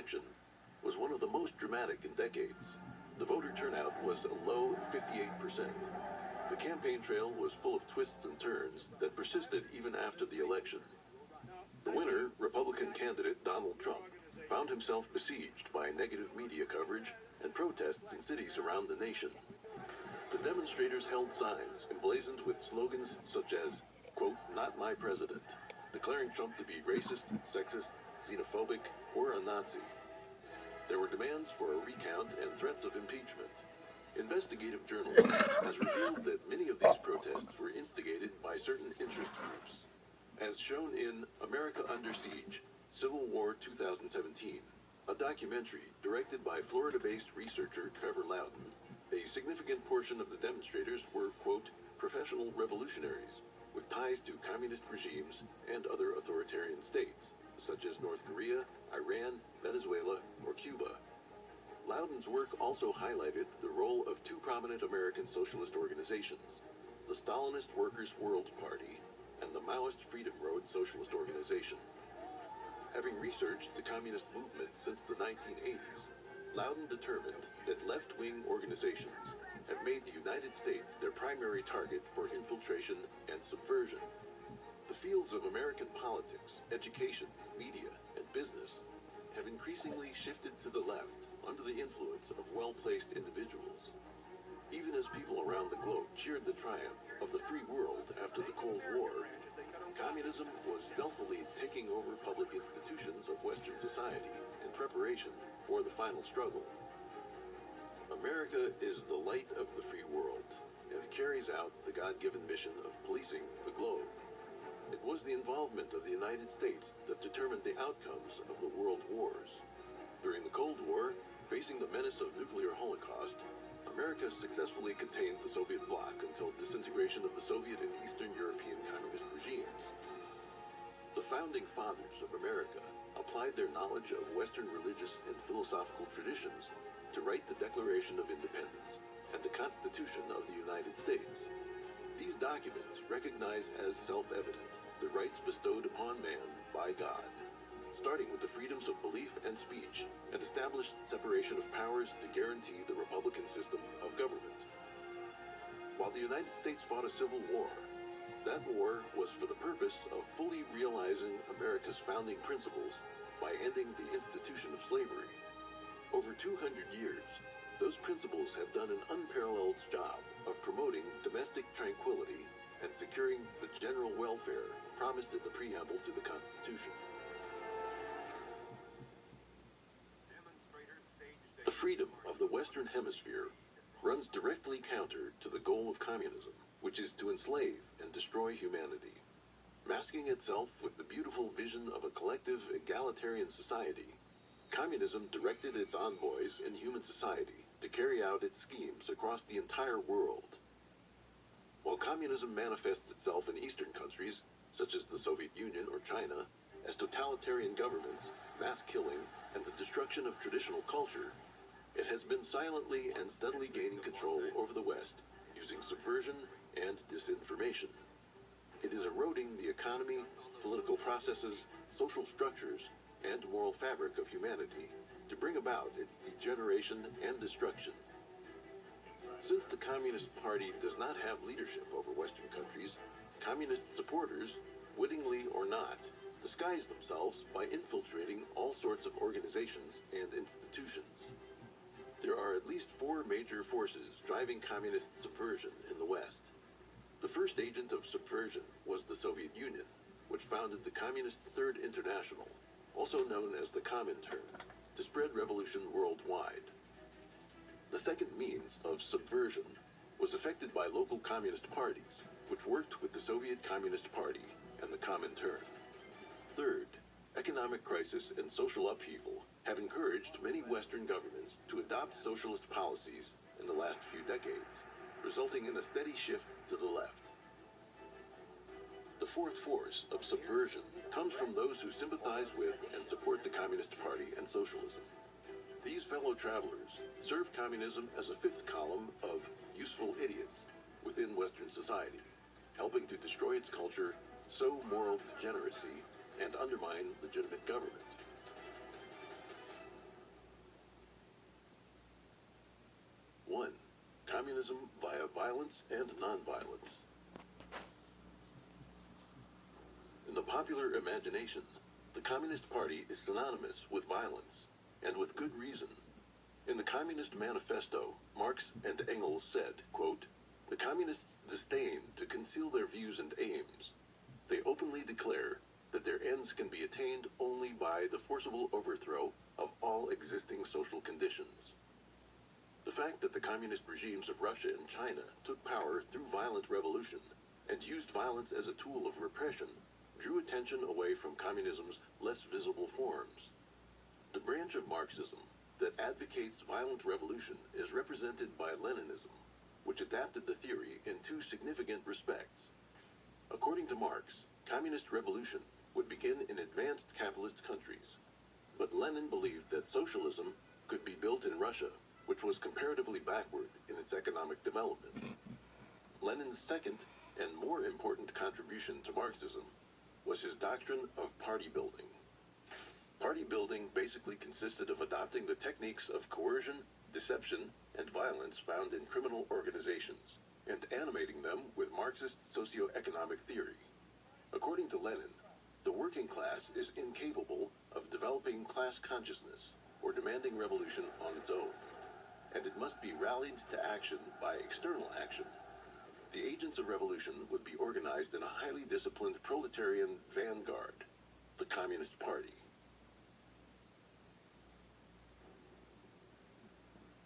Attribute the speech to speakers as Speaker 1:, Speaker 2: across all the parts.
Speaker 1: election was one of the most dramatic in decades. The voter turnout was a low 58%. The campaign trail was full of twists and turns that persisted even after the election. The winner, Republican candidate Donald Trump, found himself besieged by negative media coverage and protests in cities around the nation. The demonstrators held signs emblazoned with slogans such as, quote, "Not my president," declaring Trump to be racist, sexist, xenophobic, or a Nazi. There were demands for a recount and threats of impeachment. Investigative journalism has revealed that many of these protests were instigated by certain interest groups. As shown in America Under Siege, Civil War 2017, a documentary directed by Florida-based researcher Trevor Loudon, a significant portion of the demonstrators were, quote, "professional revolutionaries with ties to communist regimes and other authoritarian states, such as North Korea, Iran, Venezuela, or Cuba." Loudon's work also highlighted the role of two prominent American socialist organizations, the Stalinist Workers' World Party and the Maoist Freedom Road Socialist Organization. Having researched the communist movement since the 1980s, Loudon determined that left-wing organizations have made the United States their primary target for infiltration and subversion. The fields of American politics, education, media, and business have increasingly shifted to the left under the influence of well-placed individuals. Even as people around the globe cheered the triumph of the free world after the Cold War, communism was stealthily taking over public institutions of Western society in preparation for the final struggle. America is the light of the free world and carries out the God-given mission of policing the globe. It was the involvement of the United States that determined the outcomes of the world wars. During the Cold War, facing the menace of nuclear holocaust, America successfully contained the Soviet bloc until disintegration of the Soviet and Eastern European communist regimes. The founding fathers of America applied their knowledge of Western religious and philosophical traditions to write the Declaration of Independence and the Constitution of the United States. These documents recognize as self-evident the rights bestowed upon man by God, starting with the freedoms of belief and speech, and established separation of powers to guarantee the republican system of government. While the United States fought a civil war, that war was for the purpose of fully realizing America's founding principles by ending the institution of slavery. Over 200 years, those principles have done an unparalleled job of promoting domestic tranquility and securing the general welfare promised in the preamble to the Constitution. The freedom of the Western Hemisphere runs directly counter to the goal of communism, which is to enslave and destroy humanity. Masking itself with the beautiful vision of a collective egalitarian society, communism directed its envoys in human society to carry out its schemes across the entire world. While communism manifests itself in Eastern countries, such as the Soviet Union or China, as totalitarian governments, mass killing, and the destruction of traditional culture, it has been silently and steadily gaining control over the West using subversion and disinformation. It is eroding the economy, political processes, social structures, and moral fabric of humanity to bring about its degeneration and destruction. Since the Communist Party does not have leadership over Western countries, communist supporters, wittingly or not, disguise themselves by infiltrating all sorts of organizations and institutions. There are at least four major forces driving communist subversion in the West. The first agent of subversion was the Soviet Union, which founded the Communist Third International, also known as the Comintern, to spread revolution worldwide. The second means of subversion was effected by local communist parties, which worked with the Soviet Communist Party and the Comintern. Third, economic crisis and social upheaval have encouraged many Western governments to adopt socialist policies in the last few decades, resulting in a steady shift to the left. The fourth force of subversion comes from those who sympathize with and support the Communist Party and socialism. These fellow travelers serve communism as a fifth column of useful idiots within Western society, helping to destroy its culture, sow moral degeneracy, and undermine legitimate government. communism via violence and nonviolence. In the popular imagination, the Communist Party is synonymous with violence, and with good reason. In the Communist Manifesto, Marx and Engels said, quote, "The communists disdain to conceal their views and aims. They openly declare that their ends can be attained only by the forcible overthrow of all existing social conditions." The fact that the communist regimes of Russia and China took power through violent revolution and used violence as a tool of repression drew attention away from communism's less visible forms. The branch of Marxism that advocates violent revolution is represented by Leninism, which adapted the theory in two significant respects. According to Marx, communist revolution would begin in advanced capitalist countries, but Lenin believed that socialism could be built in Russia, which was comparatively backward in its economic development. Lenin's second and more important contribution to Marxism was his doctrine of party building. Party building basically consisted of adopting the techniques of coercion, deception, and violence found in criminal organizations, and animating them with Marxist socio-economic theory. According to Lenin, the working class is incapable of developing class consciousness or demanding revolution on its own, and it must be rallied to action by external action. The agents of revolution would be organized in a highly disciplined proletarian vanguard, the Communist Party.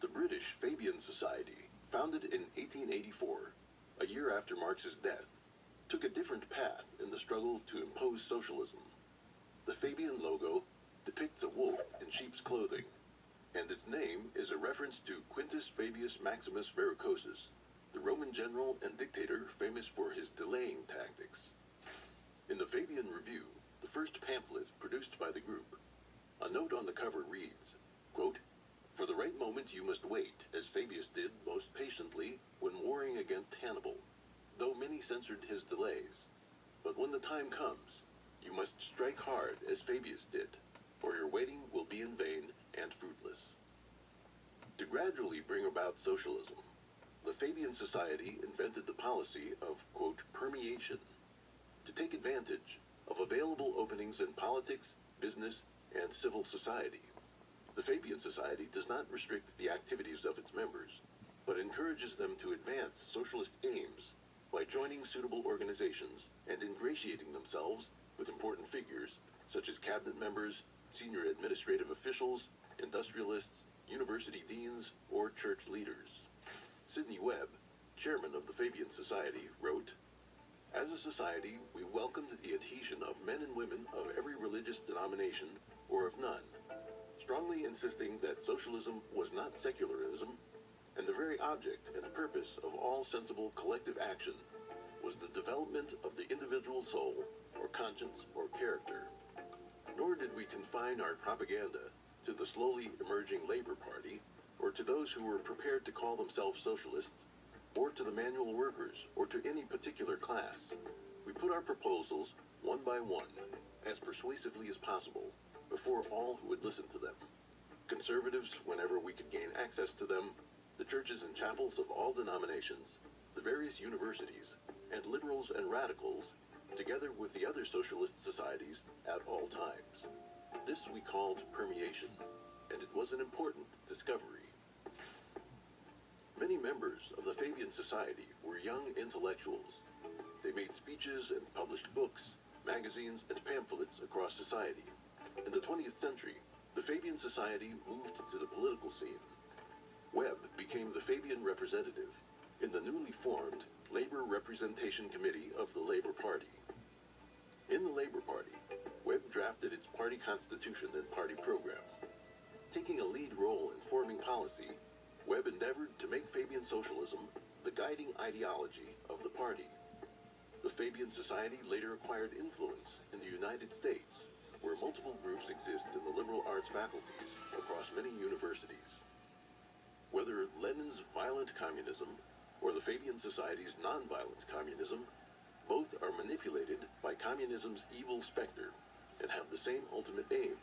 Speaker 1: The British Fabian Society, founded in 1884, a year after Marx's death, took a different path in the struggle to impose socialism. The Fabian logo depicts a wolf in sheep's clothing, and its name is a reference to Quintus Fabius Maximus Verrucosus, the Roman general and dictator famous for his delaying tactics. In the Fabian Review, the first pamphlet produced by the group, a note on the cover reads, quote, "For the right moment you must wait, as Fabius did most patiently when warring against Hannibal, though many censored his delays. But when the time comes, you must strike hard as Fabius did, or your waiting will be in vain and fruitless." To gradually bring about socialism, the Fabian Society invented the policy of, quote, permeation, to take advantage of available openings in politics, business, and civil society. The Fabian Society does not restrict the activities of its members, but encourages them to advance socialist aims by joining suitable organizations and ingratiating themselves with important figures such as cabinet members, senior administrative officials, industrialists, university deans, or church leaders. Sidney Webb, chairman of the Fabian Society, wrote, "As a society, we welcomed the adhesion of men and women of every religious denomination or of none, strongly insisting that socialism was not secularism, and the very object and purpose of all sensible collective action was the development of the individual soul, or conscience, or character. Nor did we confine our propaganda to the slowly emerging Labor Party, or to those who were prepared to call themselves socialists, or to the manual workers, or to any particular class. We put our proposals, one by one, as persuasively as possible, before all who would listen to them. Conservatives, whenever we could gain access to them, the churches and chapels of all denominations, the various universities, and liberals and radicals, together with the other socialist societies at all times. This we called permeation, and it was an important discovery." Many members of the Fabian Society were young intellectuals. They made speeches and published books, magazines, and pamphlets across society. In the 20th century, the Fabian Society moved to the political scene. Webb became the Fabian representative in the newly formed Labor Representation Committee of the Labor Party. In the Labor Party, Webb drafted its party constitution and party program. Taking a lead role in forming policy, Webb endeavored to make Fabian socialism the guiding ideology of the party. The Fabian Society later acquired influence in the United States, where multiple groups exist in the liberal arts faculties across many universities. Whether Lenin's violent communism or the Fabian Society's nonviolent communism, both are manipulated by communism's evil specter and have the same ultimate aim.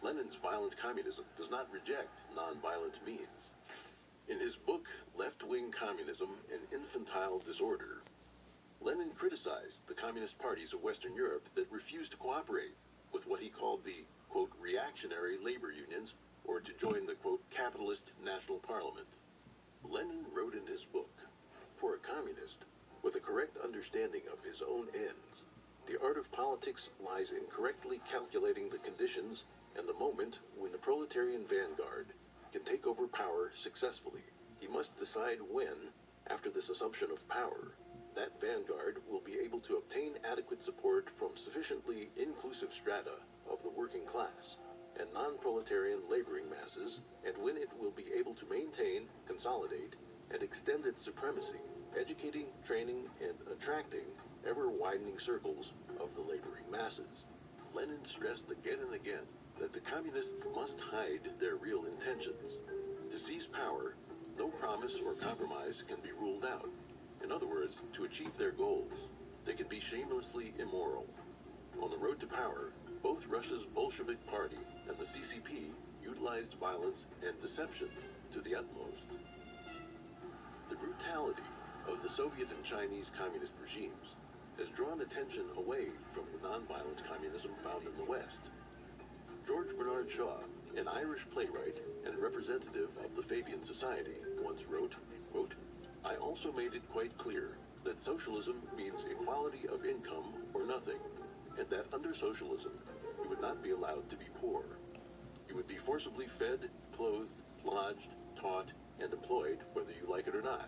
Speaker 1: Lenin's violent communism does not reject nonviolent means. In his book, Left-Wing Communism and Infantile Disorder, Lenin criticized the communist parties of Western Europe that refused to cooperate with what he called the, quote, reactionary labor unions, or to join the, quote, capitalist national parliament. Lenin wrote in his book, for a communist, with a correct understanding of his own ends, the art of politics lies in correctly calculating the conditions and the moment when the proletarian vanguard can take over power successfully. He must decide when, after this assumption of power, that vanguard will be able to obtain adequate support from sufficiently inclusive strata of the working class and non-proletarian laboring masses, and when it will be able to maintain, consolidate, and extend its supremacy, educating, training, and attracting ever-widening circles of the laboring masses. Lenin stressed again and again that the communists must hide their real intentions. To seize power, no promise or compromise can be ruled out. In other words, to achieve their goals, they can be shamelessly immoral. On the road to power, both Russia's Bolshevik Party and the CCP utilized violence and deception to the utmost. The brutality of the Soviet and Chinese communist regimes has drawn attention away from the nonviolent communism found in the West. George Bernard Shaw, an Irish playwright and representative of the Fabian Society, once wrote, quote, I also made it quite clear that socialism means equality of income or nothing, and that under socialism, you would not be allowed to be poor. You would be forcibly fed, clothed, lodged, taught, and employed whether you like it or not.